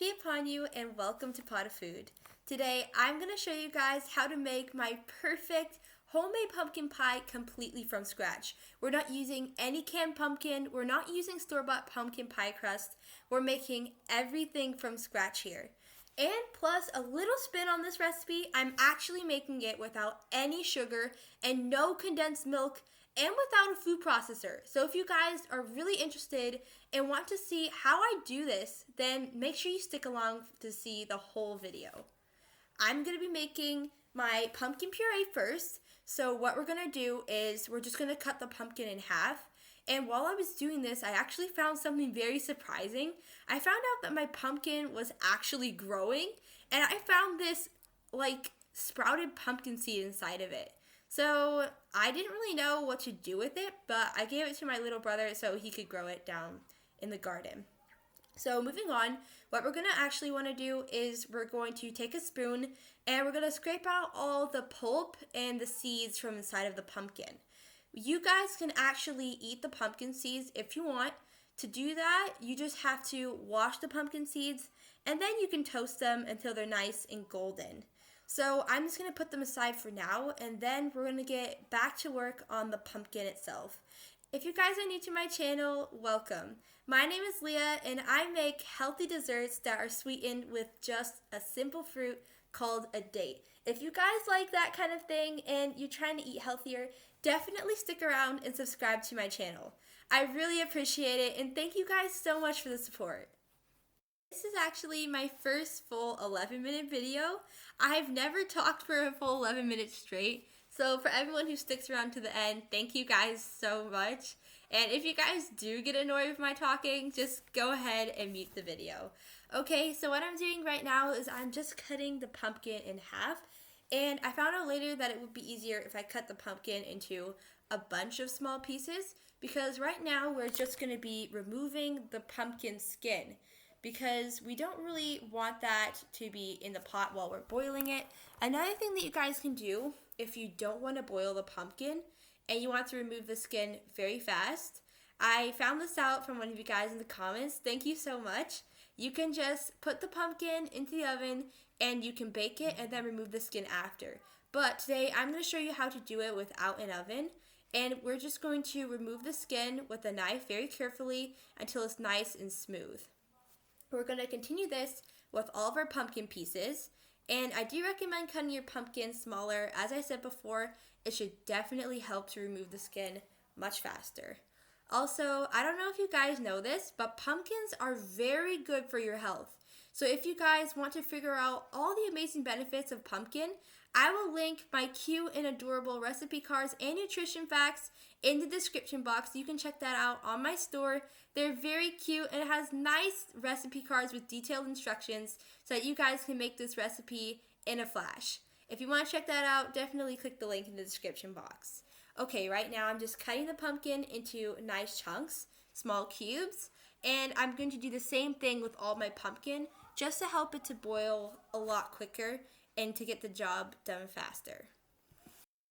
be upon you and welcome to Pot of Food. Today I'm going to show you guys how to make my perfect homemade pumpkin pie completely from scratch. We're not using any canned pumpkin, we're not using store-bought pumpkin pie crust, we're making everything from scratch here. And plus a little spin on this recipe, I'm actually making it without any sugar and no condensed milk and without a food processor. So if you guys are really interested and want to see how I do this, then make sure you stick along to see the whole video. I'm going to be making my pumpkin puree first. So what we're going to do is we're just going to cut the pumpkin in half. And while I was doing this, I actually found something very surprising. I found out that my pumpkin was actually growing, and I found this like sprouted pumpkin seed inside of it. So I didn't really know what to do with it, but I gave it to my little brother so he could grow it down in the garden. So moving on, what we're going to actually want to do is we're going to take a spoon and we're going to scrape out all the pulp and the seeds from inside of the pumpkin. You guys can actually eat the pumpkin seeds if you want. To do that, you just have to wash the pumpkin seeds and then you can toast them until they're nice and golden. So I'm just going to put them aside for now, and then we're going to get back to work on the pumpkin itself. If you guys are new to my channel, welcome. My name is Leah, and I make healthy desserts that are sweetened with just a simple fruit called a date. If you guys like that kind of thing and you're trying to eat healthier, definitely stick around and subscribe to my channel. I really appreciate it, and thank you guys so much for the support. This is actually my first full 11-minute video. I've never talked for a full 11 minutes straight. So for everyone who sticks around to the end, thank you guys so much. And if you guys do get annoyed with my talking, just go ahead and mute the video. Okay, so what I'm doing right now is I'm just cutting the pumpkin in half. And I found out later that it would be easier if I cut the pumpkin into a bunch of small pieces, because right now we're just going to be removing the pumpkin skin, because we don't really want that to be in the pot while we're boiling it. Another thing that you guys can do if you don't want to boil the pumpkin and you want to remove the skin very fast, I found this out from one of you guys in the comments. Thank you so much. You can just put the pumpkin into the oven and you can bake it and then remove the skin after. But today I'm going to show you how to do it without an oven. And we're just going to remove the skin with a knife very carefully until it's nice and smooth. We're going to continue this with all of our pumpkin pieces, and I do recommend cutting your pumpkin smaller. As I said before, it should definitely help to remove the skin much faster. Also, I don't know if you guys know this, but pumpkins are very good for your health. So if you guys want to figure out all the amazing benefits of pumpkin, I will link my cute and adorable recipe cards and nutrition facts in the description box. You can check that out on my store. They're very cute and it has nice recipe cards with detailed instructions so that you guys can make this recipe in a flash. If you want to check that out, definitely click the link in the description box. Okay, right now I'm just cutting the pumpkin into nice chunks, small cubes, and I'm going to do the same thing with all my pumpkin just to help it to boil a lot quicker and to get the job done faster.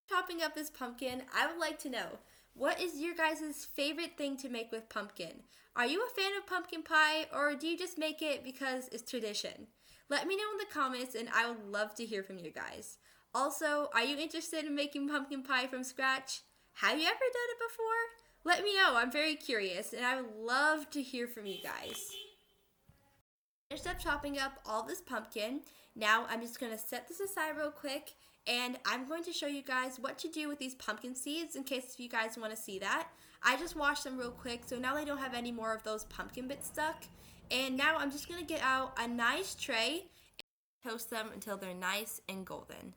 Chopping up this pumpkin, I would like to know, what is your guys' favorite thing to make with pumpkin? Are you a fan of pumpkin pie, or do you just make it because it's tradition? Let me know in the comments and I would love to hear from you guys. Also, are you interested in making pumpkin pie from scratch? Have you ever done it before? Let me know, I'm very curious and I would love to hear from you guys. Finished up chopping up all this pumpkin. Now I'm just going to set this aside real quick, and I'm going to show you guys what to do with these pumpkin seeds in case you guys want to see that. I just washed them real quick, so now I don't have any more of those pumpkin bits stuck. And now I'm just going to get out a nice tray and toast them until they're nice and golden.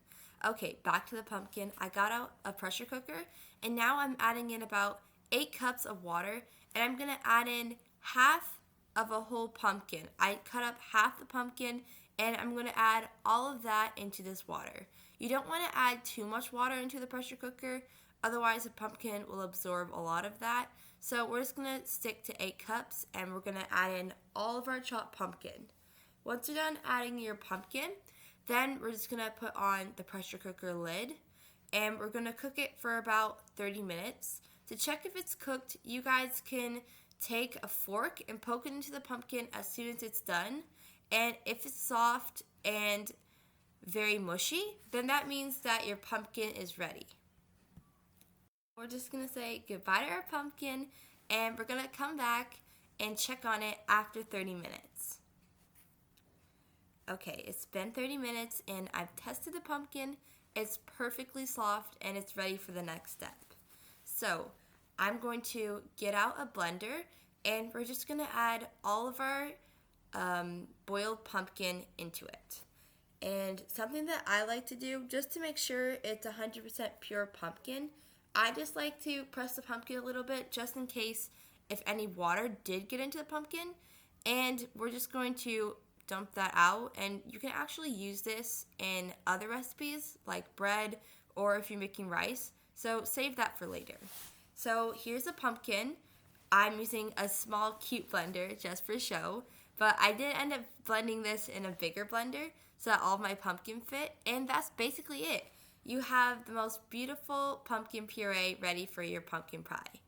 Okay, back to the pumpkin. I got out a pressure cooker, and now I'm adding in about 8 cups of water, and I'm going to add in half of a whole pumpkin. I cut up half the pumpkin and I'm going to add all of that into this water. You don't want to add too much water into the pressure cooker, otherwise the pumpkin will absorb a lot of that. So we're just going to stick to 8 cups and we're going to add in all of our chopped pumpkin. Once you're done adding your pumpkin, then we're just going to put on the pressure cooker lid and we're going to cook it for about 30 minutes. To check if it's cooked, you guys can take a fork and poke it into the pumpkin as soon as it's done. And if it's soft and very mushy, then that means that your pumpkin is ready. We're just going to say goodbye to our pumpkin, and we're going to come back and check on it after 30 minutes. Okay, it's been 30 minutes and I've tested the pumpkin. It's perfectly soft and it's ready for the next step. So I'm going to get out a blender and we're just going to add all of our boiled pumpkin into it. And something that I like to do, just to make sure it's 100% pure pumpkin, I just like to press the pumpkin a little bit just in case if any water did get into the pumpkin. And we're just going to dump that out, and you can actually use this in other recipes like bread or if you're making rice, so save that for later. So here's a pumpkin. I'm using a small cute blender just for show, but I did end up blending this in a bigger blender so that all of my pumpkin fit, and that's basically it. You have the most beautiful pumpkin puree ready for your pumpkin pie.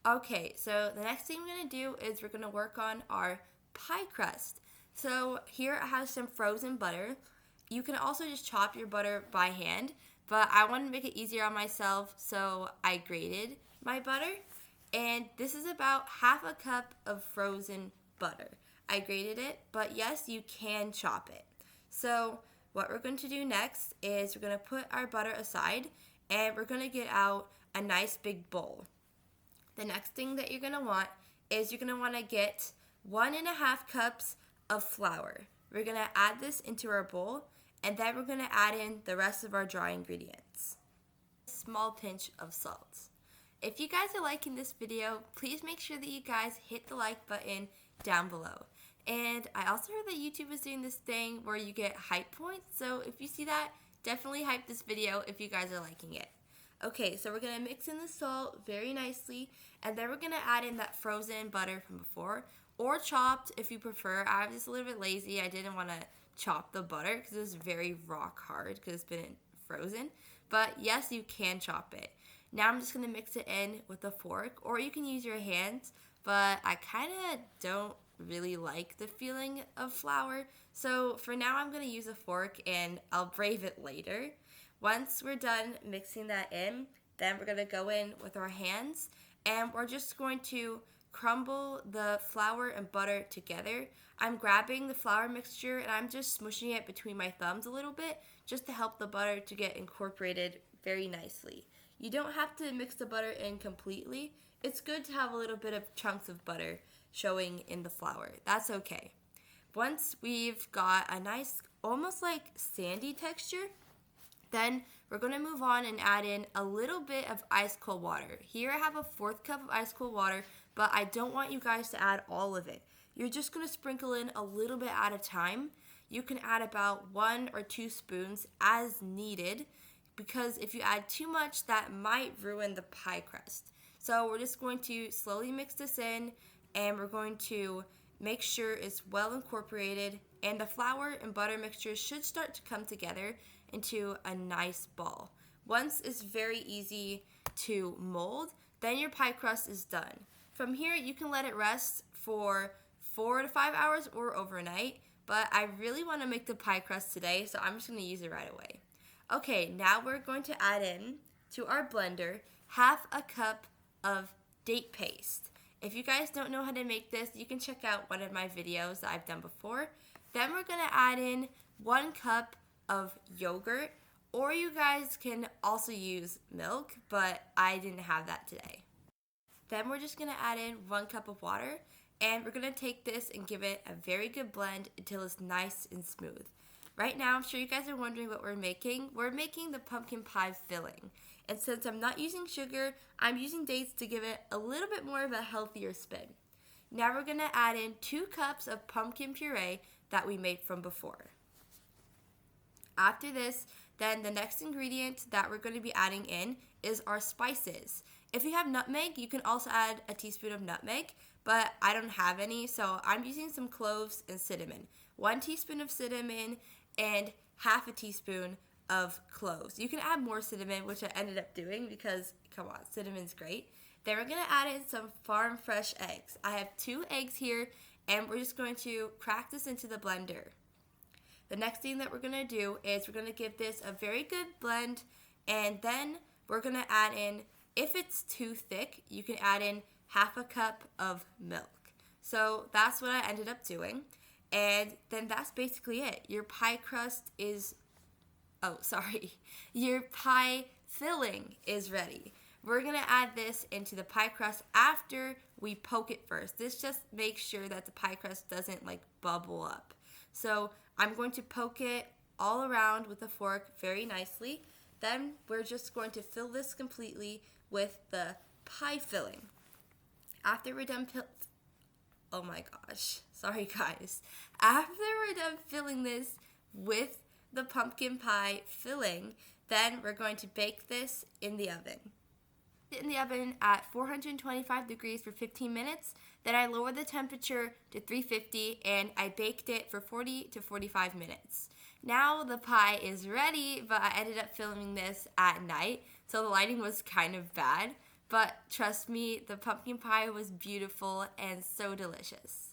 Okay, so the next thing we're going to do is we're going to work on our pie crust. So here I have some frozen butter. You can also just chop your butter by hand, but I wanted to make it easier on myself, so I grated my butter. And this is about half a cup of frozen butter. I grated it, but yes, you can chop it. So what we're going to do next is we're going to put our butter aside, and we're going to get out a nice big bowl. The next thing that you're going to want is you're going to want to get 1.5 cups of flour. We're going to add this into our bowl, and then we're going to add in the rest of our dry ingredients. A small pinch of salt. If you guys are liking this video, please make sure that you guys hit the like button down below. And I also heard that YouTube is doing this thing where you get hype points, so if you see that, definitely hype this video if you guys are liking it. Okay, so we're going to mix in the salt very nicely, and then we're going to add in that frozen butter from before, or chopped if you prefer. I was just a little bit lazy. I didn't want to chop the butter because it was very rock hard because it's been frozen. But yes, you can chop it. Now I'm just going to mix it in with a fork, or you can use your hands, but I kind of don't really like the feeling of flour. So for now I'm going to use a fork, and I'll brave it later. Once we're done mixing that in, then we're going to go in with our hands, and we're just going to crumble the flour and butter together. I'm grabbing the flour mixture and I'm just smushing it between my thumbs a little bit just to help the butter to get incorporated very nicely. You don't have to mix the butter in completely. It's good to have a little bit of chunks of butter showing in the flour. That's okay. Once we've got a nice, almost like sandy texture, then we're going to move on and add in a little bit of ice cold water. Here I have a 1/4 cup of ice cold water, but I don't want you guys to add all of it. You're just going to sprinkle in a little bit at a time. You can add about 1 or 2 spoons as needed, because if you add too much, that might ruin the pie crust. So we're just going to slowly mix this in, and we're going to make sure it's well incorporated, and the flour and butter mixture should start to come together into a nice ball. Once it's very easy to mold, then your pie crust is done. From here, you can let it rest for 4 to 5 hours or overnight, but I really want to make the pie crust today, so I'm just going to use it right away. Okay, now we're going to add in to our blender 1/2 cup of date paste. If you guys don't know how to make this, you can check out one of my videos that I've done before. Then we're going to add in 1 cup of yogurt, or you guys can also use milk, but I didn't have that today. Then we're just going to add in 1 cup of water, and we're going to take this and give it a very good blend until it's nice and smooth. Right now, I'm sure you guys are wondering what we're making. We're making the pumpkin pie filling. And since I'm not using sugar, I'm using dates to give it a little bit more of a healthier spin. Now we're going to add in 2 cups of pumpkin puree that we made from before. After this, then the next ingredient that we're going to be adding in is our spices. If you have nutmeg, you can also add a teaspoon of nutmeg, but I don't have any, so I'm using some cloves and cinnamon. 1 teaspoon of cinnamon and 1/2 teaspoon of cloves. You can add more cinnamon, which I ended up doing because, come on, cinnamon's great. Then we're going to add in some farm fresh eggs. I have 2 eggs here, and we're just going to crack this into the blender. The next thing that we're going to do is we're going to give this a very good blend, and then we're going to add in, if it's too thick, you can add in half a cup of milk. So that's what I ended up doing, and then that's basically it. Your pie filling is ready. We're going to add this into the pie crust after we poke it first. This just makes sure that the pie crust doesn't like bubble up. So I'm going to poke it all around with a fork very nicely. Then we're just going to fill this completely with the pie filling. After we're done oh my gosh, sorry guys. After we're done filling this with the pumpkin pie filling, then we're going to bake this in the oven. In the oven at 425 degrees for 15 minutes. Then I lowered the temperature to 350 and I baked it for 40 to 45 minutes. Now the pie is ready, but I ended up filming this at night, so the lighting was kind of bad. But trust me, the pumpkin pie was beautiful and so delicious.